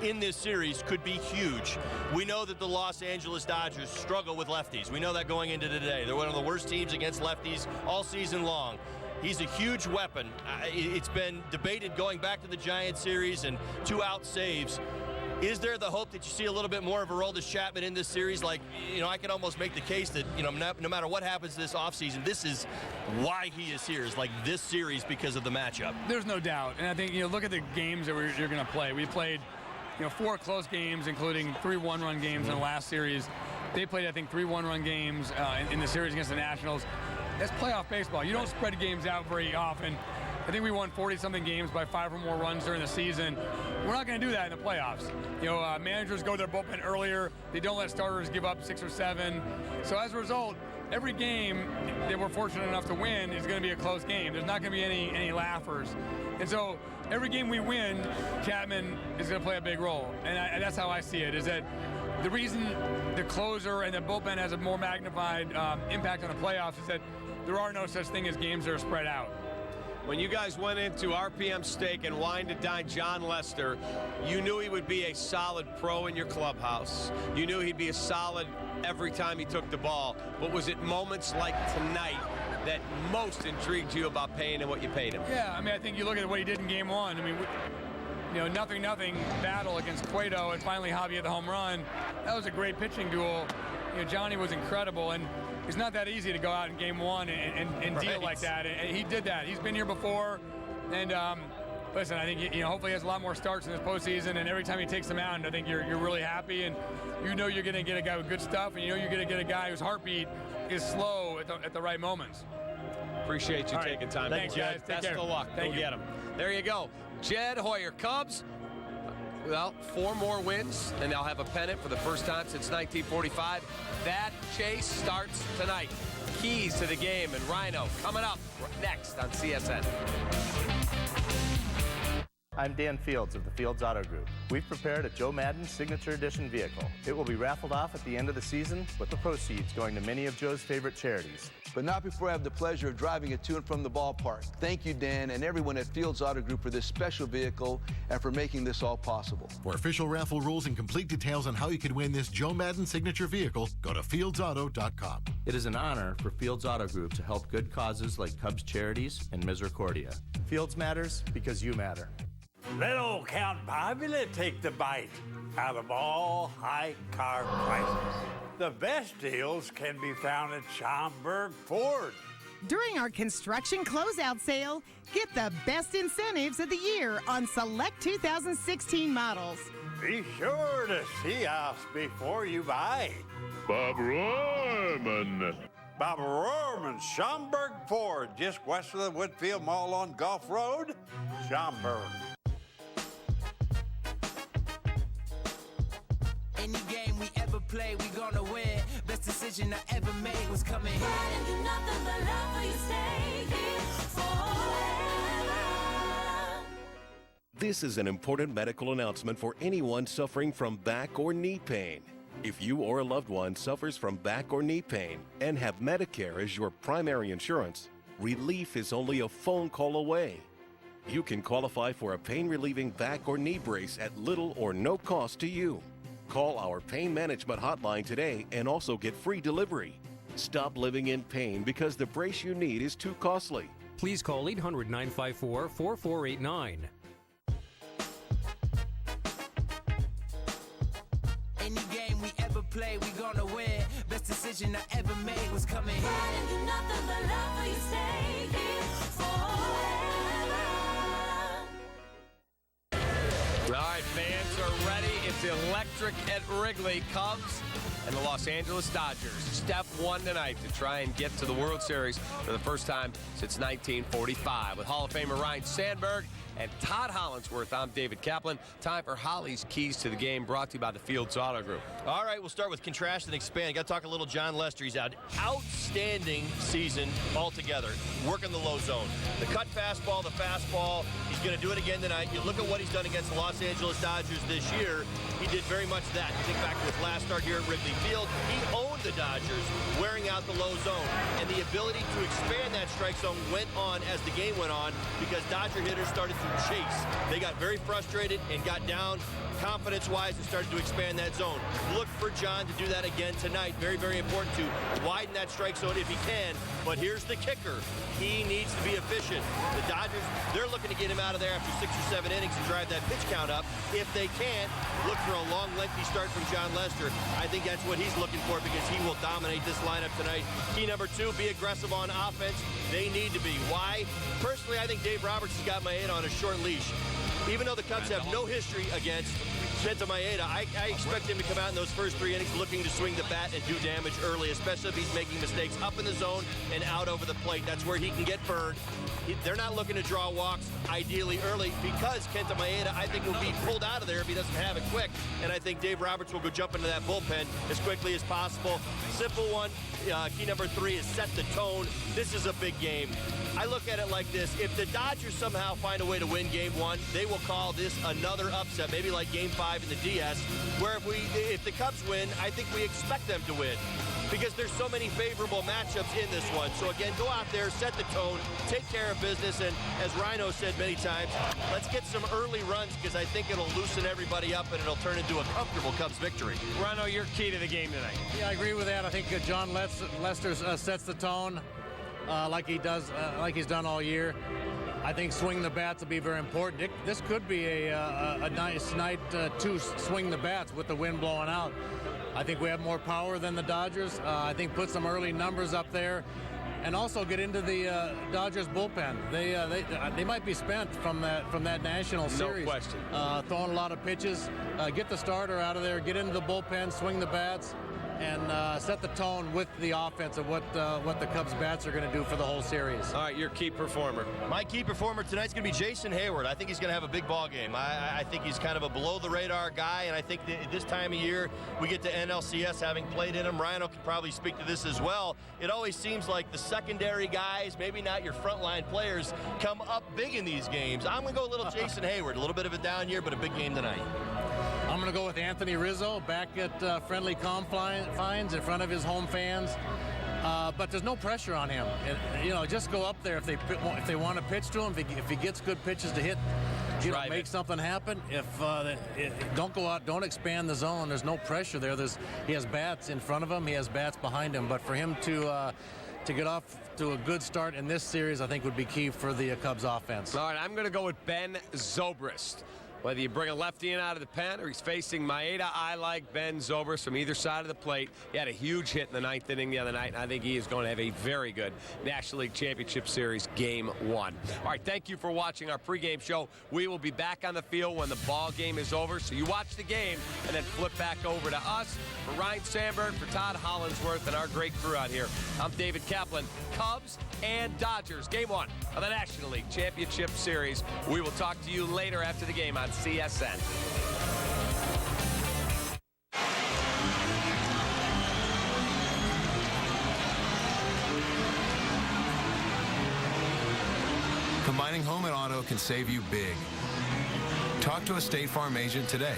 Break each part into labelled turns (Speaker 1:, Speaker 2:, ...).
Speaker 1: in this series could be huge. We know that the Los Angeles Dodgers struggle with lefties. We know that going into today. They're one of the worst teams against lefties all season long. He's a huge weapon. It's been debated going back to the Giants series and 2-out saves. Is there the hope that you see a little bit more of Aroldis Chapman in this series? Like, I can almost make the case that, no matter what happens this offseason, this is why he is here, is like this series because of the matchup.
Speaker 2: There's no doubt. And I think, look at the games that you're going to play. We played, 4 close games, including 3 one-run games in the last series. They played, I think, 3 one-run games in the series against the Nationals. That's playoff baseball. You don't spread games out very often. I think we won 40-something games by 5 or more runs during the season. We're not going to do that in the playoffs. Managers go to their bullpen earlier. They don't let starters give up 6 or 7. So as a result, every game that we're fortunate enough to win is going to be a close game. There's not going to be any laughers. And so every game we win, Chapman is going to play a big role. And that's how I see it, is that the reason the closer and the bullpen has a more magnified impact on the playoffs is that there are no such thing as games that are spread out.
Speaker 3: When you guys went into RPM Steak and Wine to Dine John Lester, you knew he would be a solid pro in your clubhouse. You knew he'd be a solid every time he took the ball. But was it moments like tonight that most intrigued you about paying him what you paid him?
Speaker 2: Yeah, I think you look at what he did in Game 1. Nothing battle against Cueto, and finally Javi hit the home run. That was a great pitching duel. Johnny was incredible, and it's not that easy to go out in Game 1 and deal like that. And he did that. He's been here before, and listen, I think hopefully he has a lot more starts in this postseason. And every time he takes them out, I think you're really happy, and you're going to get a guy with good stuff, and you're going to get a guy whose heartbeat is slow at the right moments.
Speaker 3: Appreciate you taking time.
Speaker 2: Thanks, guys.
Speaker 3: Best of luck. Go get him. There you go. Jed Hoyer, Cubs. Well, 4 more wins, and they'll have a pennant for the first time since 1945. That chase starts tonight. Keys to the game and Rhino coming up next on CSN.
Speaker 4: I'm Dan Fields of the Fields Auto Group. We've prepared a Joe Madden Signature Edition vehicle. It will be raffled off at the end of the season, with the proceeds going to many of Joe's favorite charities.
Speaker 5: But not before I have the pleasure of driving it to and from the ballpark. Thank you, Dan, and everyone at Fields Auto Group for this special vehicle and for making this all possible.
Speaker 6: For official raffle rules and complete details on how you can win this Joe Madden signature vehicle, go to fieldsauto.com.
Speaker 4: It is an honor for Fields Auto Group to help good causes like Cubs Charities and Misericordia. Fields matters because you matter.
Speaker 7: Let old Count Bobula take the bite out of all high car prices. The best deals can be found at Schaumburg Ford.
Speaker 8: During our construction closeout sale, get the best incentives of the year on select 2016 models.
Speaker 7: Be sure to see us before you buy.
Speaker 9: Bob Rohrman.
Speaker 7: Bob Rohrman, Schaumburg Ford, just west of the Whitfield Mall on Gulf Road, Schaumburg.
Speaker 10: Any game we ever play, we gonna win. Best decision I ever made was coming here. I didn't do nothing but love for you, stay here forever.
Speaker 11: This is an important medical announcement for anyone suffering from back or knee pain. If you or a loved one suffers from back or knee pain and have Medicare as your primary insurance, relief is only a phone call away. You can qualify for a pain-relieving back or knee brace at little or no cost to you. Call our pain management hotline today and also get free delivery. Stop living in pain because the brace you need is too costly.
Speaker 12: Please call 800-954-4489.
Speaker 10: Any game we ever play, we gonna win. Best decision I ever made was coming here. I didn't do nothing but love for you, stay here forever.
Speaker 3: All right, fans are ready. It's electric at Wrigley. Cubs and the Los Angeles Dodgers. Step 1 tonight to try and get to the World Series for the first time since 1945. With Hall of Famer Ryne Sandberg and Todd Hollandsworth, I'm David Kaplan. Time for Holly's Keys to the Game, brought to you by the Fields Auto Group.
Speaker 1: All right, we'll start with contrast and expand. Got to talk a little John Lester. He's had outstanding season altogether, working the low zone. The cut fastball, the fastball. He's going to do it again tonight. You look at what he's done against the Los Angeles Dodgers this year. He did very much that. You think back to his last start here at Wrigley Field. He owned the Dodgers, wearing out the low zone. And the ability to expand that strike zone went on as the game went on because Dodger hitters started chase. They got very frustrated and got down confidence-wise and started to expand that zone. Look for John to do that again tonight. Very, very important to widen that strike zone if he can. But here's the kicker. He needs to be efficient. The Dodgers, they're looking to get him out of there after 6 or 7 innings and drive that pitch count up. If they can't, look for a long, lengthy start from John Lester. I think that's what he's looking for because he will dominate this lineup tonight. Key number 2, be aggressive on offense. They need to be. Why? Personally, I think Dave Roberts has got Maeda on a short leash. Even though the Cubs have no history against Kenta Maeda, I expect him to come out in those first 3 innings looking to swing the bat and do damage early, especially if he's making mistakes up in the zone and out over the plate. That's where he can get burned. They're not looking to draw walks, ideally early, because Kenta Maeda, I think, will be pulled out of there if he doesn't have it quick. And I think Dave Roberts will go jump into that bullpen as quickly as possible. Simple one. Key number 3 is set the tone. This is a big game. I look at it like this. If the Dodgers somehow find a way to win Game 1, they will call this another upset, maybe like Game 5 in the DS, where if the Cubs win, I think we expect them to win because there's so many favorable matchups in this one. So again, go out there, set the tone, take care of business, and as Rhino said many times, let's get some early runs because I think it'll loosen everybody up and it'll turn into a comfortable Cubs victory.
Speaker 3: Rhino, your key to the game tonight.
Speaker 12: Yeah, I agree with that. I think John Lester sets the tone like he does, like he's done all year. I think swing the bats will be very important. This could be a nice night to swing the bats with the wind blowing out. I think we have more power than the Dodgers. I think put some early numbers up there, and also get into the Dodgers bullpen. They might be spent from that national series.
Speaker 3: No question.
Speaker 12: Throwing a lot of pitches. Get the starter out of there. Get into the bullpen. Swing the bats. And set the tone with the offense of what the Cubs bats are going to do for the whole series.
Speaker 3: All right, your key performer.
Speaker 1: My key performer tonight's going to be Jason Hayward. I think he's going to have a big ball game. I think he's kind of a below-the-radar guy, and I think that this time of year we get to NLCS having played in him. Rhino could probably speak to this as well. It always seems like the secondary guys, maybe not your frontline players, come up big in these games. I'm going to go a little Jason Hayward. A little bit of a down year, but a big game tonight.
Speaker 12: I'm going to go with Anthony Rizzo back at friendly confines in front of his home fans. But there's no pressure on him. Just go up there if they want to pitch to him. If he gets good pitches to hit, make something happen. Don't go out, don't expand the zone. There's no pressure there. He has bats in front of him. He has bats behind him. But for him to get off to a good start in this series, I think would be key for the Cubs offense.
Speaker 3: All right, I'm going to go with Ben Zobrist. Whether you bring a lefty in out of the pen or he's facing Maeda, I like Ben Zobrist from either side of the plate. He had a huge hit in the 9th inning the other night, and I think he is going to have a very good National League Championship Series Game 1. All right, thank you for watching our pregame show. We will be back on the field when the ball game is over, so you watch the game and then flip back over to us. For Ryan Sandberg, for Todd Hollinsworth, and our great crew out here, I'm David Kaplan. Cubs and Dodgers, Game 1 of the National League Championship Series. We will talk to you later after the game on CSN.
Speaker 13: Combining home and auto can save you big. Talk to a State Farm agent today.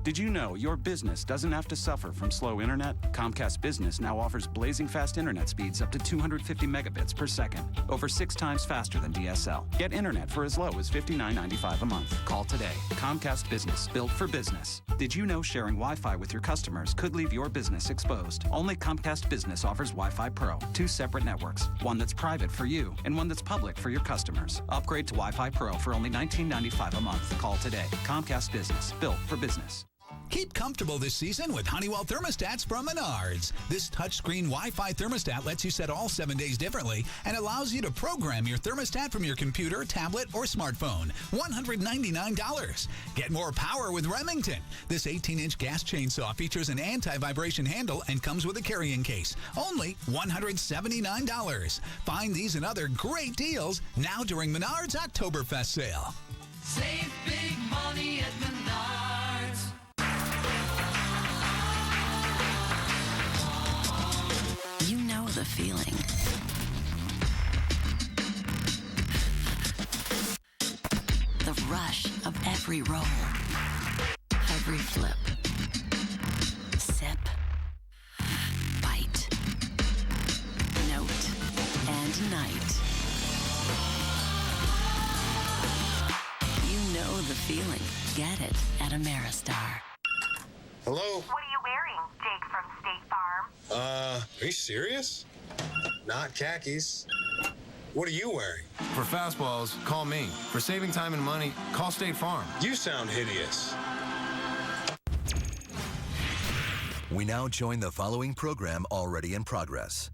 Speaker 14: Did you know your business doesn't have to suffer from slow internet? Comcast Business now offers blazing fast internet speeds up to 250 megabits per second, over 6 times faster than DSL. Get internet for as low as $59.95 a month. Call today. Comcast Business, built for business. Did you know sharing Wi-Fi with your customers could leave your business exposed? Only Comcast Business offers Wi-Fi Pro, 2 separate networks, one that's private for you and one that's public for your customers. Upgrade to Wi-Fi Pro for only $19.95 a month. Call today. Comcast Business, built for business.
Speaker 15: Keep comfortable this season with Honeywell thermostats from Menards. This touchscreen Wi-Fi thermostat lets you set all 7 days differently and allows you to program your thermostat from your computer, tablet, or smartphone. $199. Get more power with Remington. This 18-inch gas chainsaw features an anti-vibration handle and comes with a carrying case. Only $179. Find these and other great deals now during Menards Oktoberfest sale.
Speaker 10: Save big money at Menards.
Speaker 16: You know the feeling. The rush of every roll, every flip, sip, bite, note, and night. feeling. Get it at Ameristar.
Speaker 17: Hello?
Speaker 18: What are you wearing, Jake from State Farm?
Speaker 17: Are you serious? Not khakis. What are you wearing?
Speaker 13: For fastballs, call me. For saving time and money, call State Farm.
Speaker 17: You sound hideous.
Speaker 19: We now join the following program already in progress.